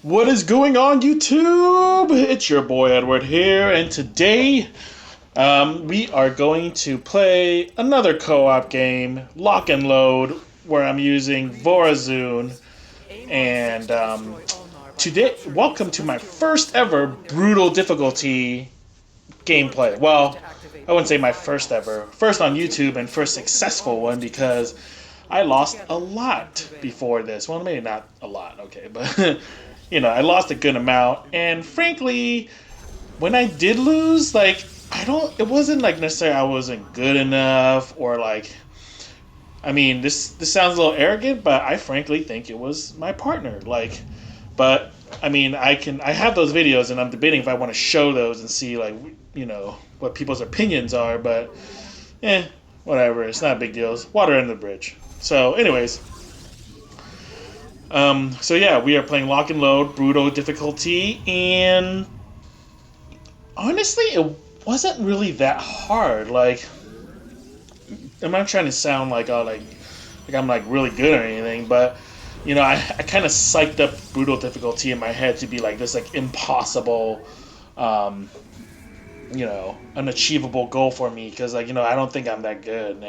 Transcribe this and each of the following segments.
What is going on, YouTube? It's your boy Edward here, and today we are going to play another co-op game, Lock and Load, where I'm using Vorazun. And today, welcome to my first ever brutal difficulty gameplay. Well, I wouldn't say my first ever. First on YouTube and first successful one because I lost a lot before this. Well, maybe not a lot, okay, but I lost a good amount. And frankly, when I did lose, it wasn't like necessarily I wasn't good enough or this sounds a little arrogant, but I frankly think it was my partner. But I have those videos and I'm debating if I want to show those and see what people's opinions are, but whatever. It's not a big deal. It's water under the bridge. So, anyways, we are playing Lock and Load, brutal difficulty, and honestly, it wasn't really that hard. I'm not trying to sound like I'm really good or anything, but I kind of psyched up brutal difficulty in my head to be like this impossible, unachievable goal for me because I don't think I'm that good.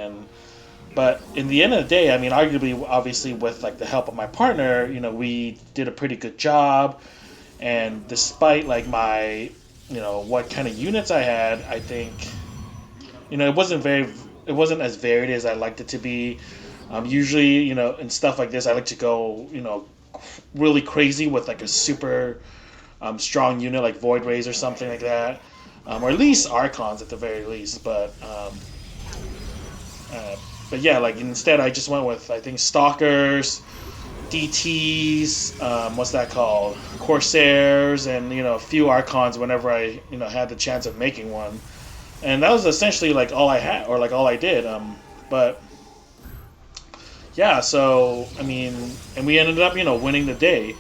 But in the end of the day, arguably, obviously, with the help of my partner, we did a pretty good job. And despite my, what kind of units I had, I think, it wasn't as varied as I liked it to be. Usually, in stuff like this, I like to go, really crazy with a super strong unit like Void Rays or something like that, or at least Archons at the very least. But yeah, instead I just went with I think Stalkers, DTs, what's that called? Corsairs, and a few Archons whenever I had the chance of making one, and that was essentially all I had or all I did. But yeah, so and we ended up winning the day.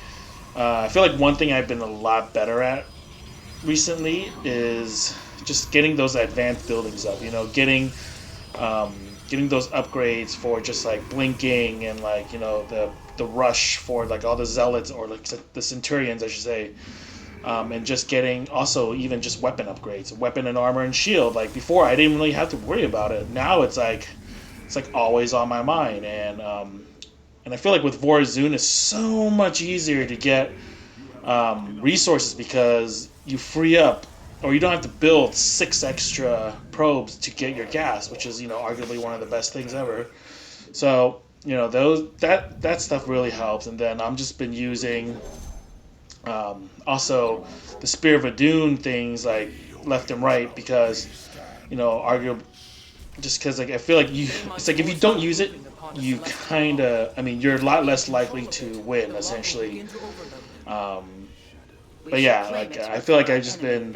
I feel like one thing I've been a lot better at recently is just getting those advanced buildings up. Getting those upgrades for just blinking and the rush for all the zealots or the centurions I should say, and just getting also even just weapon upgrades, weapon and armor and shield. Before I didn't really have to worry about it. Now it's always on my mind, and I feel like with Vorazun it's so much easier to get resources because you free up, or you don't have to build 6 extra probes to get your gas, which is arguably one of the best things ever. So that stuff really helps. And then I'm just been using also the Spear of Adun things left and right because arguably just because I feel like it's if you don't use it, you you're a lot less likely to win essentially. But yeah, I feel like I've just been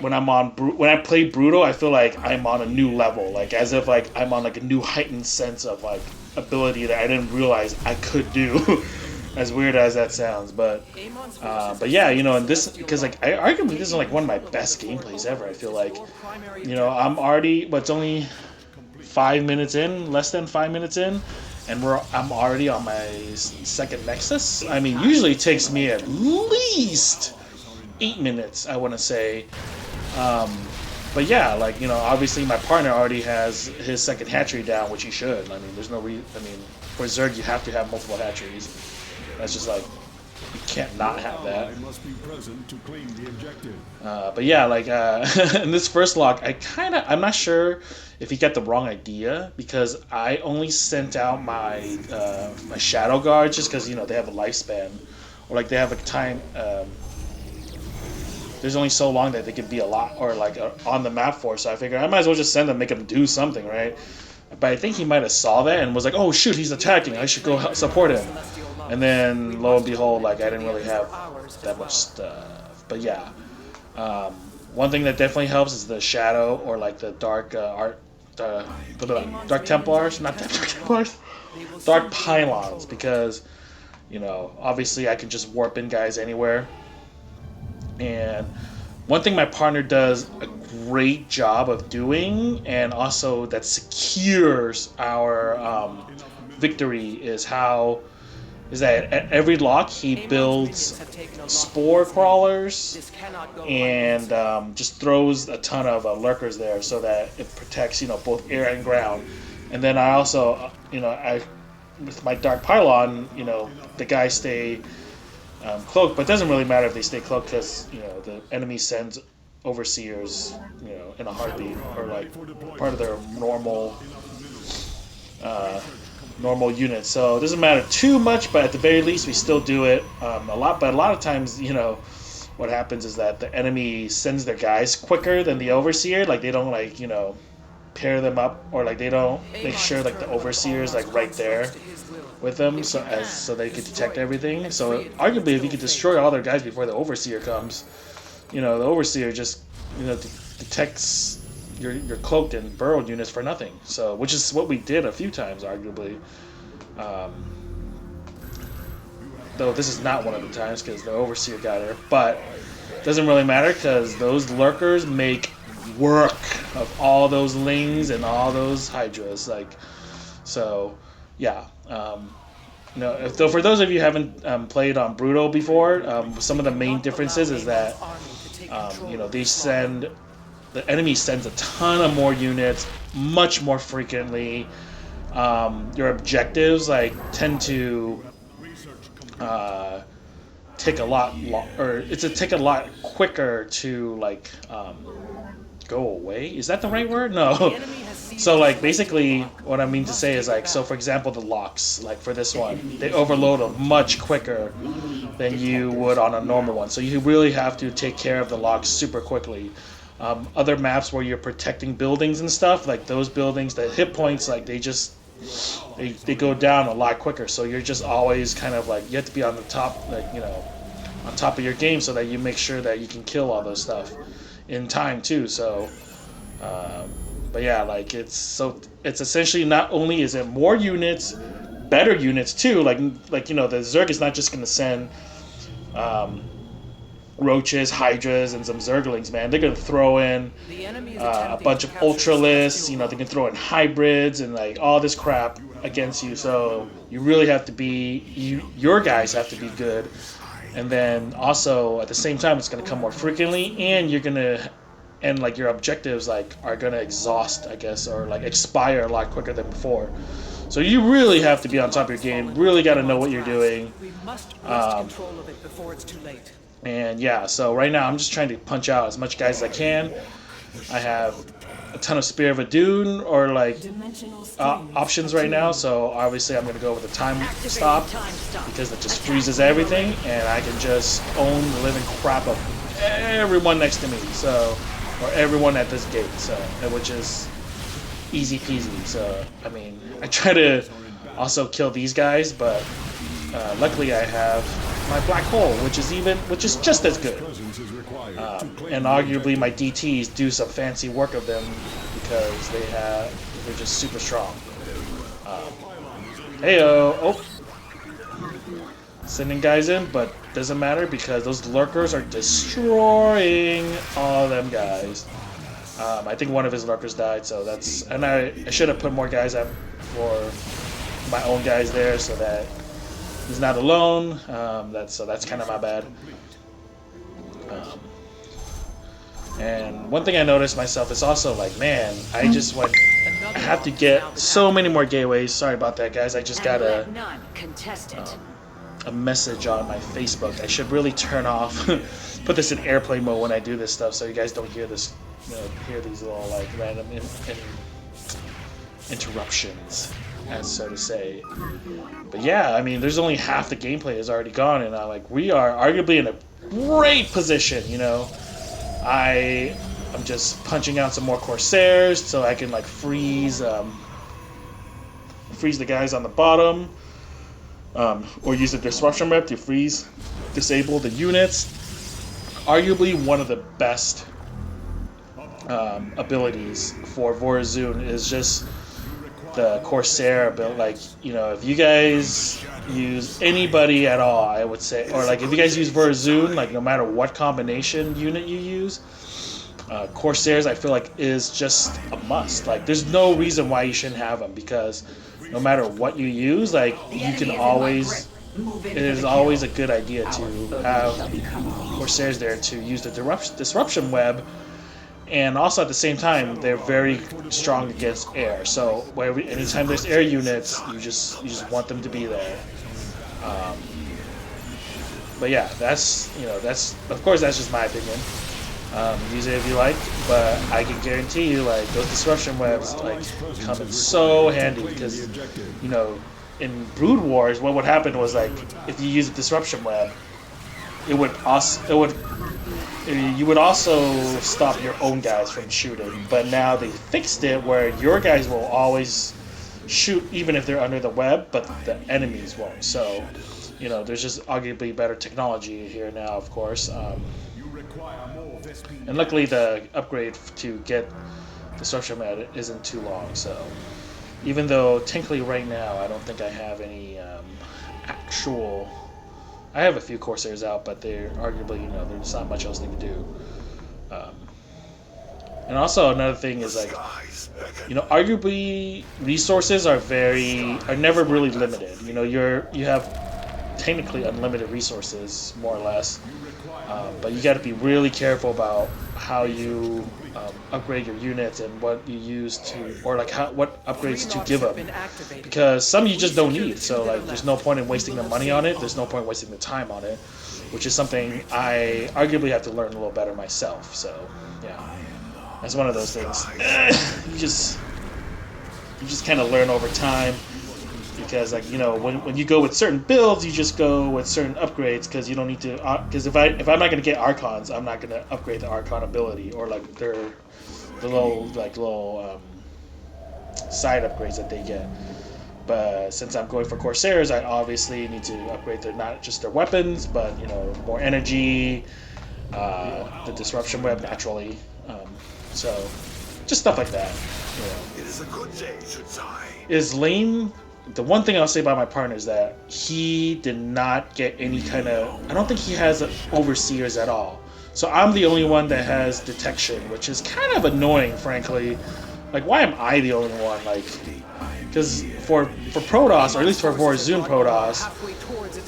when I play brutal, I feel like I'm on a new level, as if I'm on a new heightened sense of ability that I didn't realize I could do. As weird as that sounds, but yeah, and this because arguably this is one of my best gameplays ever. I feel I'm already it's only 5 minutes in, less than 5 minutes in. And I'm already on my second Nexus. Usually it takes me at least 8 minutes, I want to say. But yeah, obviously my partner already has his second hatchery down, which he should. There's no for Zerg you have to have multiple hatcheries. That's just you can't not have that. But yeah, in this first lock, I'm not sure if he got the wrong idea because I only sent out my my Shadow Guards just because they have a lifespan, or they have a time. There's only so long that they can be a lot or on the map for. So I figured I might as well just send them, make them do something, right? But I think he might have saw that and was like, "Oh shoot, he's attacking! I should go help support him." And then lo and behold, I didn't really have that much stuff. But yeah, one thing that definitely helps is the Shadow or the Dark Dark Templars, not Dark Templars, Dark Pylons, because obviously I can just warp in guys anywhere. And one thing my partner does a great job of doing, and also that secures our victory, is how is that at every lock he builds spore crawlers and just throws a ton of lurkers there so that it protects both air and ground. And then I also I with my dark pylon the guys stay cloaked, but it doesn't really matter if they stay cloaked because the enemy sends overseers in a heartbeat, or like part of their normal units. So it doesn't matter too much, but at the very least we still do it a lot. But a lot of times what happens is that the enemy sends their guys quicker than the overseer. Like they don't pair them up, or like they don't make sure like the overseer is like right there with them, so they could detect everything. So arguably, if you could destroy all their guys before the overseer comes, the overseer just detects your cloaked and burrowed units for nothing. So which is what we did a few times, arguably. Though this is not one of the times because the overseer got her, but it doesn't really matter because those lurkers make work of all those lings and all those hydras. So yeah. So for those of you who haven't played on Brutal before, some of the main differences is that the enemy sends a ton of more units much more frequently. Your objectives tend to take a lot take a lot quicker to go away. Is that the right word? No. So basically what I mean to say is so for example the locks, for this one, they overload them much quicker than you would on a normal one. So you really have to take care of the locks super quickly. Other maps where you're protecting buildings and stuff, those buildings, the hit points, they go down a lot quicker. So you're just always kind of you have to be on the top, on top of your game so that you make sure that you can kill all those stuff in time too. So but yeah, it's essentially not only is it more units, better units too. The Zerg is not just gonna send roaches, hydras, and some zerglings, man. They're gonna throw in a bunch of ultralists. They can throw in hybrids and all this crap against you. So you really have to be your guys have to be good. And then also at the same time, it's gonna come more frequently, and you're gonna your objectives are gonna exhaust, I guess, or expire a lot quicker than before. So you really have to be on top of your game. Really got to know what you're doing. And yeah, so right now I'm just trying to punch out as much guys as I can. I have a ton of Spear of a Dune or options right now, so obviously I'm going to go with a time stop because it just freezes everything, and I can just own the living crap of everyone next to me, or everyone at this gate, which is easy peasy. So I mean, I try to also kill these guys, but luckily I have my black hole, which is just as good. And arguably my DTs do some fancy work of them because they're just super strong. Sending guys in, but doesn't matter because those lurkers are destroying all them guys. I think one of his lurkers died, so that's, and I should have put more guys up for my own guys there so that he's not alone. That's kind of my bad. And one thing I noticed myself is also man, I have to get so many more gateways. Sorry about that, guys. I just got a message on my Facebook. I should really turn off, put this in airplane mode when I do this stuff, so you guys don't hear this, hear these little random interruptions, as so to say. But yeah, I mean, there's only half the gameplay is already gone, and we are arguably in a great position. I'm just punching out some more Corsairs so I can freeze the guys on the bottom, or use the disruption rep to disable the units. Arguably one of the best abilities for Vorazun is just the Corsair ability. If you guys use anybody at all, I would say, or if you guys use Vorazun, no matter what combination unit you use, Corsairs I feel is just a must. There's no reason why you shouldn't have them, because no matter what you use, you can always it is always a good idea to have Corsairs there to use the disruption web, and also at the same time they're very strong against air. So anytime there's air units, you just want them to be there. But yeah, that's of course that's just my opinion. Use it if you like, but I can guarantee you, like, those disruption webs like come in so handy because, in Brood Wars, what would happen was, like, if you use a disruption web, you would also stop your own guys from shooting. But now they fixed it where your guys will always shoot even if they're under the web, but the enemies won't. So, there's just arguably better technology here now, of course. And luckily the upgrade to get disruption web isn't too long, so even though technically right now I don't think I have any actual... I have a few Corsairs out, but they're arguably, there's not much else they can do. And also another thing is, like, arguably resources are never really limited. You have technically unlimited resources, more or less. But you got to be really careful about how you upgrade your units and what you use to, or like what upgrades to give them, because some you just don't need. So, like, there's no point in wasting the money on it. There's no point in wasting the time on it, which is something I arguably have to learn a little better myself. So yeah, that's one of those things. you just kind of learn over time. Because, like, when you go with certain builds, you just go with certain upgrades because you don't need to. Because if I'm not gonna get Archons, I'm not gonna upgrade the Archon ability or like the little side upgrades that they get. But since I'm going for Corsairs, I obviously need to upgrade not just their weapons, but more energy, the disruption web naturally. So just stuff like that. It is a good day, Shutsai. Is Lane... The one thing I'll say about my partner is that he did not get any kind of... I don't think he has overseers at all. So I'm the only one that has detection, which is kind of annoying, frankly. Like, why am I the only one? Like, because for Protoss, or at least for Vorazun Protoss,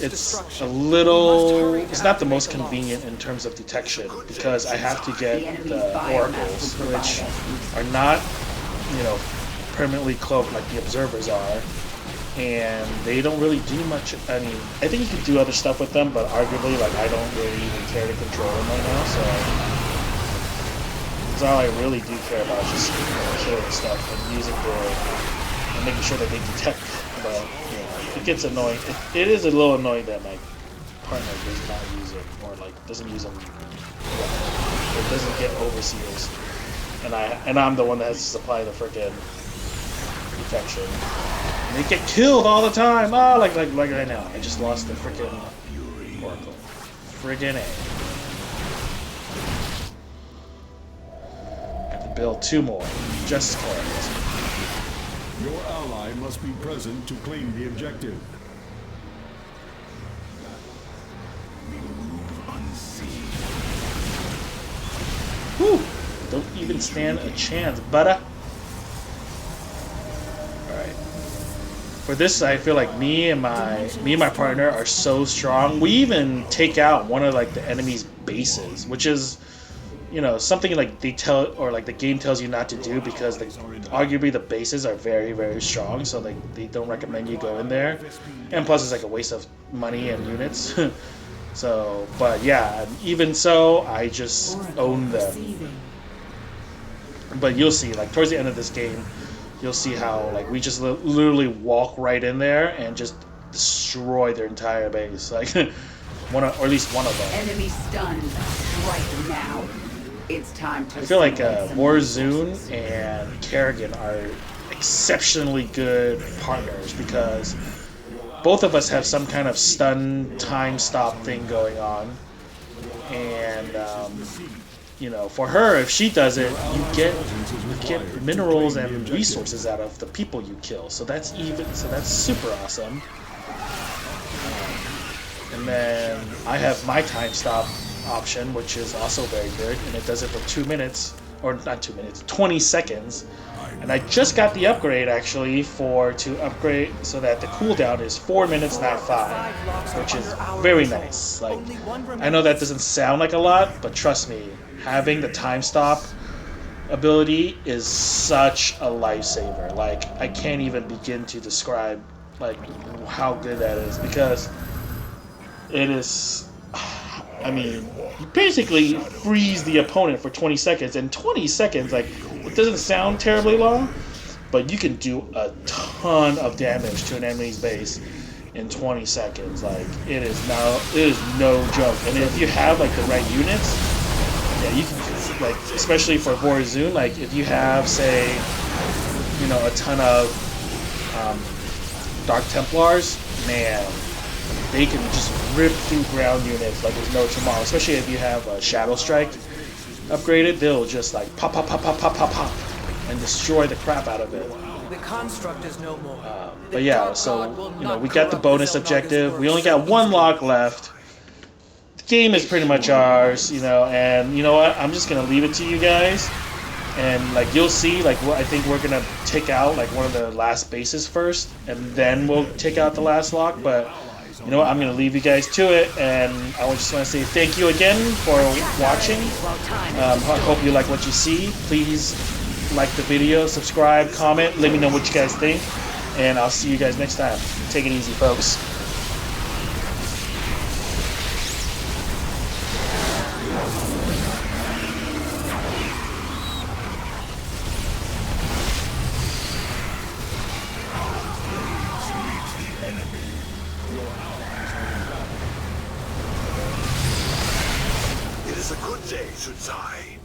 it's a little... It's not the most convenient in terms of detection, because I have to get the oracles, which are not, permanently cloaked like the observers are. And they don't really do much. I mean, I think you could do other stuff with them, but arguably, like, I don't really even care to control them right now, so all I really do care about is just killing stuff and using and making sure that they detect. But it gets annoying. It is a little annoying that my partner does not use it, or like doesn't use them. It doesn't get overseers, and I'm the one that has to supply the frickin' detection. They get killed all the time. Oh, like right now. I just lost the frickin' Oracle. Friggin' A. I have to build 2 more. Just cause. Your ally must be present to claim the objective. Whew. Don't even stand a chance, budda. For this, I feel like me and my partner are so strong. We even take out one of like the enemy's bases, which is, something like they tell, or like the game tells you not to do, because arguably the bases are very, very strong. So they don't recommend you go in there, and plus it's like a waste of money and units. So, but yeah, even so, I just own them. But you'll see, like towards the end of this game, you'll see how, like, we just literally walk right in there and just destroy their entire base, like or at least one of them. Enemy stunned right now. It's time to... I feel like Vorazun and Kerrigan are exceptionally good partners because both of us have some kind of stun time stop thing going on, and for her, if she does it, you get minerals and resources out of the people you kill. So that's super awesome. And then I have my time stop option, which is also very good, and it does it for 2 minutes. or not 2 minutes, 20 seconds. And I just got the upgrade actually to upgrade so that the cooldown is 4 minutes, not 5, which is very nice. Like, I know that doesn't sound like a lot, but trust me, having the time stop ability is such a lifesaver. Like, I can't even begin to describe like how good that is, because it is. I mean, you basically freeze the opponent for 20 seconds, and 20 seconds, like, it doesn't sound terribly long, but you can do a ton of damage to an enemy's base in 20 seconds. Like, it is no joke. And if you have like the right units, yeah, you can, like, especially for Vorazun, like if you have, say, you know, a ton of Dark Templars, man, they can just rip through ground units like there's no tomorrow. Especially if you have a Shadow Strike upgraded, they'll just like pop, pop, pop, pop, pop, pop, pop, and destroy the crap out of it. The construct is no more. But yeah, so you know, we got the bonus objective. We only got one lock left. The game is pretty much ours, you know. And you know what? I'm just gonna leave it to you guys. And like you'll see, like I think we're gonna take out like one of the last bases first, and then we'll take out the last lock. But you know what? I'm gonna leave you guys to it, and I just want to say thank you again for watching. I hope you like what you see. Please like the video, subscribe, comment, let me know what you guys think, and I'll see you guys next time. Take it easy, folks. It is a good day, Shutsai.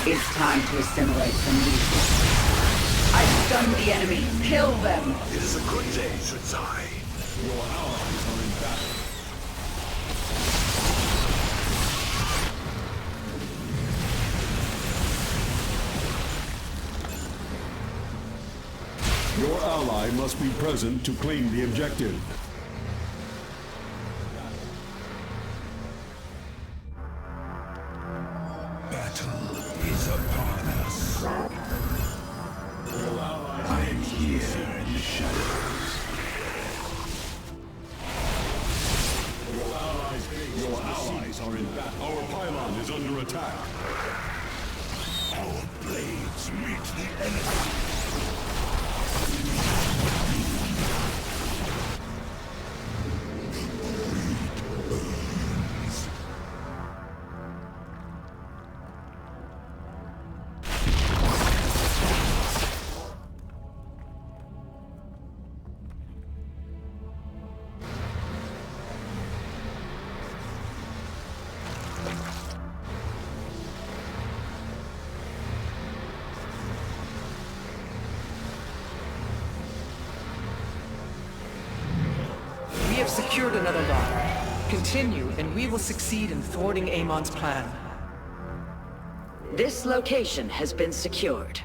It's time to assimilate some leaders. I stun the enemy. Kill them. It is a good day, Shutsai. Your allies are in battle. Your ally must be present to claim the objective. Battle is upon us. I am here in the shadows. Your allies are in battle. Our pylon is under attack. Our blades meet the enemy. We have secured another lock. Continue, and we will succeed in thwarting Amon's plan. This location has been secured.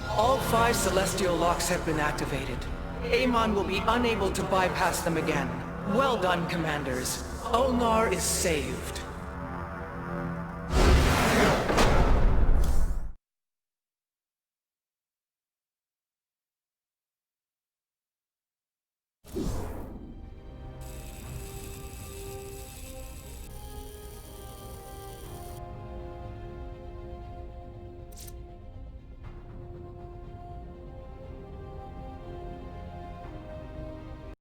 All 5 celestial locks have been activated. Amon will be unable to bypass them again. Well done, commanders. Ulnar is saved.